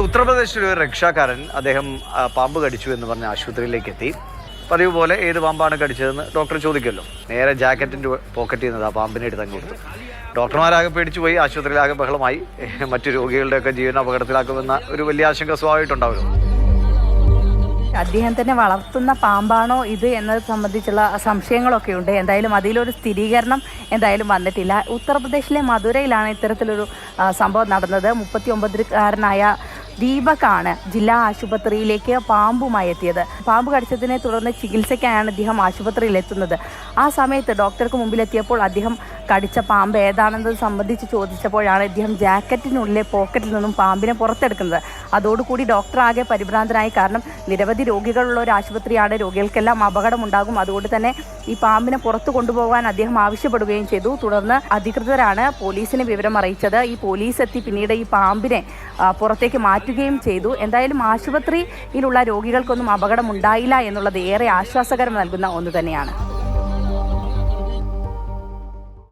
ഉത്തർപ്രദേശിലെ ഒരു റിക്ഷാക്കാരൻ അദ്ദേഹം പാമ്പ് കടിച്ചു എന്ന് പറഞ്ഞ ആശുപത്രിയിലേക്ക് എത്തി. പതിവ് പോലെ ഏത് പാമ്പാണ് കടിച്ചതെന്ന് ഡോക്ടർ ചോദിക്കുമല്ലോ. നേരെ ജാക്കറ്റിൻ്റെ പോക്കറ്റിൽ നിന്ന് ആ പാമ്പിനെ എടുത്ത് അങ്ങ് കൊടുത്തു. ഡോക്ടർമാരാകെ പേടിച്ചു പോയി. ആശുപത്രിയിലാകെ ബഹളമായി. മറ്റു രോഗികളുടെയൊക്കെ ജീവൻ അപകടത്തിലാക്കുമെന്ന ഒരു വലിയ ആശങ്ക സ്വാഭാവികമായിട്ടുണ്ടാവുമല്ലോ. അദ്ദേഹം തന്നെ വളർത്തുന്ന പാമ്പാണോ ഇത് എന്നത് സംബന്ധിച്ചുള്ള സംശയങ്ങളൊക്കെ ഉണ്ട്. എന്തായാലും അതിലൊരു സ്ഥിരീകരണം എന്തായാലും വന്നിട്ടില്ല. ഉത്തർപ്രദേശിലെ മധുരയിലാണ് ഇത്തരത്തിലൊരു സംഭവം നടന്നത്. 39-കാരനായ ദീപകാണ് ജില്ലാ ആശുപത്രിയിലേക്ക് പാമ്പുമായി എത്തിയത്. പാമ്പ് കടിച്ചതിനെ തുടർന്ന് ചികിത്സയ്ക്കായാണ് അദ്ദേഹം ആശുപത്രിയിൽ എത്തുന്നത്. ആ സമയത്ത് ഡോക്ടർക്ക് മുമ്പിലെത്തിയപ്പോൾ അദ്ദേഹം കടിച്ച പാമ്പ് ഏതാണെന്നത് സംബന്ധിച്ച് ചോദിച്ചപ്പോഴാണ് ഇദ്ദേഹം ജാക്കറ്റിനുള്ളിലെ പോക്കറ്റിൽ നിന്നും പാമ്പിനെ പുറത്തെടുക്കുന്നത്. അതോടുകൂടി ഡോക്ടർ ആകെ പരിഭ്രാന്തനായി. കാരണം നിരവധി രോഗികളുള്ള ഒരു ആശുപത്രിയാണ്, രോഗികൾക്കെല്ലാം അപകടമുണ്ടാകും. അതുകൊണ്ട് തന്നെ ഈ പാമ്പിനെ പുറത്തു കൊണ്ടുപോകാൻ അദ്ദേഹം ആവശ്യപ്പെടുകയും ചെയ്തു. തുടർന്ന് അധികൃതരാണ് പോലീസിനെ വിവരം അറിയിച്ചത്. ഈ പോലീസ് എത്തി പിന്നീട് ഈ പാമ്പിനെ പുറത്തേക്ക് മാറ്റുകയും ചെയ്തു. എന്തായാലും ആശുപത്രിയിലുള്ള രോഗികൾക്കൊന്നും അപകടമുണ്ടായില്ല എന്നുള്ളത് ഏറെ ആശ്വാസകരം നൽകുന്ന ഒന്ന് തന്നെയാണ്.